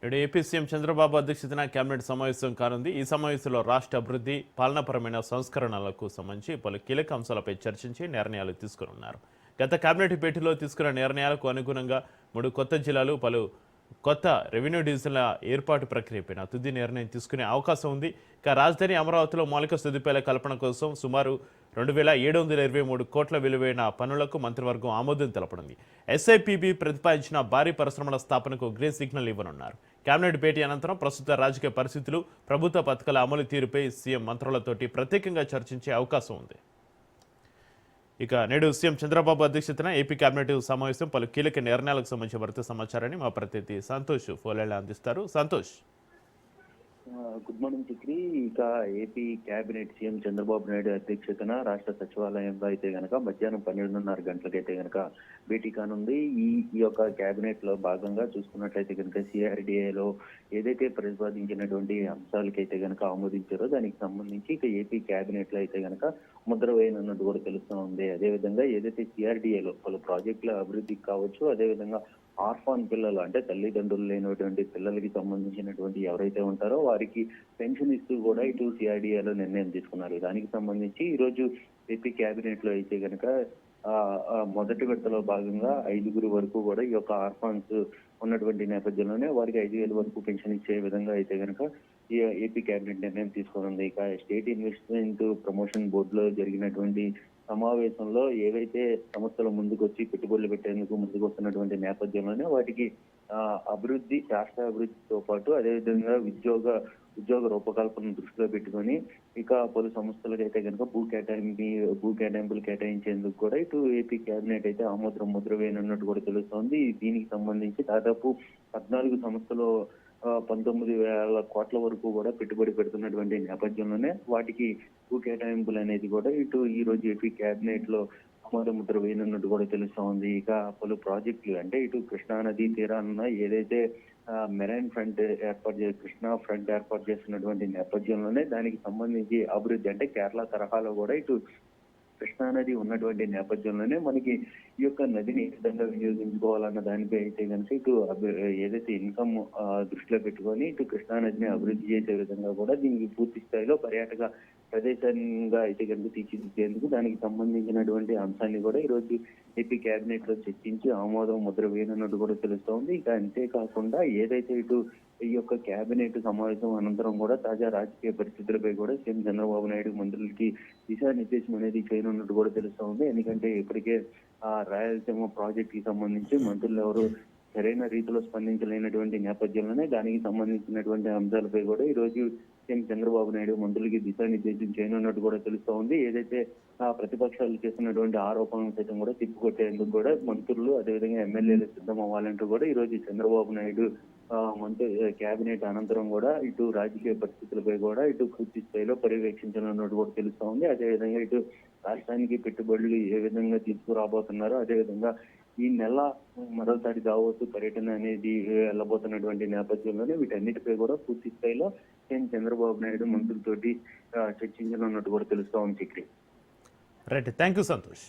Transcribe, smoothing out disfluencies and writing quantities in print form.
నేడు AP CM Chandrababu అధ్యక్షతన cabinet సమావేశం కానుంది. ఈ సమావేశంలో రాష్ట్ర అభివృద్ధి, పాలనాపరమైన సంస్కరణలకు సంబంధించి పలు కీలక అంశాలపై చర్చించి నిర్ణయాలు తీసుకున్నారు. గత కేబినెట్ భేటీలో తీసుకున్న నిర్ణయాలకు అనుగుణంగా 3 కొత్త జిల్లాలు, పలు కొత్త రెవెన్యూ డివిజన్ల ఏర్పాటు ప్రక్రియపైన తుది నిర్ణయం తీసుకునే అవకాశం ఉంది. ఇక రాజధాని అమరావతిలో మౌలిక సదుపాయాల కల్పన కోసం సుమారు 2,723 కోట్ల విలువైన పనులకు మంత్రివర్గం ఆమోదం తెలపనుంది. ఎస్ఐపిబి ప్రతిపాదించిన భారీ పరిశ్రమల స్థాపనకు గ్రీన్ సిగ్నల్ ఇవ్వనున్నారు. కేబినెట్ భేటీ అనంతరం ప్రస్తుత రాజకీయ పరిస్థితులు, ప్రభుత్వ పథకాల అమలు తీరుపై సీఎం మంత్రులతోటి ప్రత్యేకంగా చర్చించే అవకాశం ఉంది. ఇక నేడు సీఎం చంద్రబాబు అధ్యక్షతన ఏపీ కేబినెట్ సమావేశం పలు కీలక నిర్ణయాలకు సంబంధించిన భర్తీ సమాచారాన్ని మా ప్రతినిధి సంతోష్ ఫోన్లైన్లో అందిస్తారు. సంతోష్. Good morning Chakri. ఇక AP cabinet CM Chandrababu Naidu అధ్యక్షతన రాష్ట్ర సచివాలయంలో అయితే గనక మధ్యాహ్నం 12:30 గంటలకైతే గనక భేటీ కానుంది. ఈ యొక్క కేబినెట్ లో భాగంగా చూసుకున్నట్లయితే కనుక సిఆర్డిఏలో ఏదైతే ప్రతిపాదించినటువంటి అంశాలకైతే గనక ఆమోదించారో దానికి సంబంధించి ఇక ఏపీ కేబినెట్ లో అయితే గనక ముద్ర వేయనున్నట్టు కూడా తెలుస్తూ ఉంది. అదేవిధంగా ఏదైతే సిఆర్డిఏలో పలు ప్రాజెక్టుల అభివృద్ధికి కావచ్చు, అదేవిధంగా ఆర్ఫాన్ పిల్లలు అంటే తల్లిదండ్రులు లేనటువంటి పిల్లలకి సంబంధించినటువంటి ఎవరైతే ఉంటారో వారికి పెన్షన్ ఇస్తూ కూడా ఇటు సిఆర్డిఏలో నిర్ణయం తీసుకున్నారు. దానికి సంబంధించి ఈ రోజు ఏపీ కేబినెట్ లో అయితే కనుక మొదటి విడతలో భాగంగా 5 వరకు కూడా ఈ యొక్క ఆర్ఫాన్స్ ఉన్నటువంటి నేపథ్యంలోనే వారికి 5,000 వరకు పెన్షన్ ఇచ్చే విధంగా అయితే కనుక ఈ ఏపీ కేబినెట్ నిర్ణయం తీసుకుని ఇక స్టేట్ ఇన్వెస్ట్మెంట్ ప్రమోషన్ బోర్డులో జరిగినటువంటి సమావేశంలో ఏవైతే సంస్థలు ముందుకు వచ్చి పెట్టుబడులు పెట్టేందుకు ముందుకు వస్తున్నటువంటి నేపథ్యంలోనే వాటికి అభివృద్ధి, రాష్ట్ర అభివృద్ధితో పాటు అదేవిధంగా ఉద్యోగ రూపకల్పన దృష్టిలో పెట్టుకొని ఇక పలు సంస్థలకు అయితే కనుక భూ కేటాయింపులు కేటాయించేందుకు కూడా ఇటు ఏపీ కేబినెట్ అయితే ముద్ర వేయనున్నట్టు కూడా తెలుస్తోంది. దీనికి సంబంధించి దాదాపు 14 సంస్థలు 19,000 కోట్ల వరకు కూడా పెట్టుబడి పెడుతున్నటువంటి నేపథ్యంలోనే వాటికి భూ కేటాయింపులు అనేది కూడా ఇటు ఈ రోజు ఏపీ కేబినెట్ లో ముద్ర వేయనున్నట్టు కూడా తెలుస్తా ఉంది. ఇక పలు ప్రాజెక్టులు అంటే ఇటు కృష్ణా నదీ తీరాన ఏదైతే మెరైన్ ఫ్రంట్ కృష్ణా ఫ్రంట్ ఏర్పాటు చేస్తున్నటువంటి నేపథ్యంలోనే దానికి సంబంధించి అభివృద్ధి అంటే కేరళ తరహాలో కూడా ఇటు కృష్ణానది ఉన్నటువంటి నేపథ్యంలోనే మనకి ఈ యొక్క నదిని ఏ విధంగా వినియోగించుకోవాలన్న దానిపై అయితే కనుక ఇటు ఏదైతే ఇన్కమ్ దృష్టిలో పెట్టుకొని ఇటు కృష్ణానదిని అభివృద్ధి చేసే విధంగా కూడా దీనికి పూర్తి స్థాయిలో పర్యాటక ప్రదేశంగా అయితే కనుక తీర్చిదిద్దేందుకు దానికి సంబంధించినటువంటి అంశాన్ని కూడా ఈ రోజు ఏపీ కేబినెట్ లో చర్చించి ముద్ర వేయనున్నట్టు కూడా తెలుస్తోంది. ఇక అంతేకాకుండా ఏదైతే ఇటు ఈ యొక్క కేబినెట్ సమావేశం అనంతరం కూడా తాజా రాజకీయ పరిస్థితులపై కూడా సీఎం చంద్రబాబు నాయుడు మంత్రులకి దిశానిర్దేశం అనేది చేయనున్నట్టు కూడా తెలుస్తా ఉంది. ఎందుకంటే ఇప్పటికే రాయలసీమ ప్రాజెక్ట్ కి సంబంధించి మంత్రులు ఎవరు సరైన రీతిలో స్పందించలేనటువంటి నేపథ్యంలోనే దానికి సంబంధించినటువంటి అంశాలపై కూడా ఈ రోజు సీఎం చంద్రబాబు నాయుడు మంత్రులకి దిశానిర్దేశం చేయనున్నట్టు కూడా తెలుస్తా ఉంది. ఏదైతే ప్రతిపక్షాలు చేస్తున్నటువంటి ఆరోపణలు సైతం కూడా తిప్పికొట్టేందుకు కూడా మంత్రులు అదేవిధంగా ఎమ్మెల్యేలు సిద్ధం అవ్వాలంటూ కూడా ఈ రోజు చంద్రబాబు నాయుడు కేబినెట్ అనంతరం కూడా ఇటు రాజకీయ పరిస్థితులపై కూడా ఇటు పూర్తి స్థాయిలో పర్యవేక్షించనున్నట్టు కూడా తెలుస్తా ఉంది. అదేవిధంగా ఇటు రాష్ట్రానికి పెట్టుబడులు ఏ విధంగా తీసుకురాబోతున్నారో, అదేవిధంగా ఈ నెల మరోసారి దావోసు పర్యటన అనేది వెళ్ళబోతున్నటువంటి నేపథ్యంలోనే వీటన్నిటిపై కూడా పూర్తి స్థాయిలో సీఎం చంద్రబాబు నాయుడు మంత్రులతోటి చర్చించనున్నట్టు కూడా తెలుస్తా ఉంది. Right, thank you Santosh.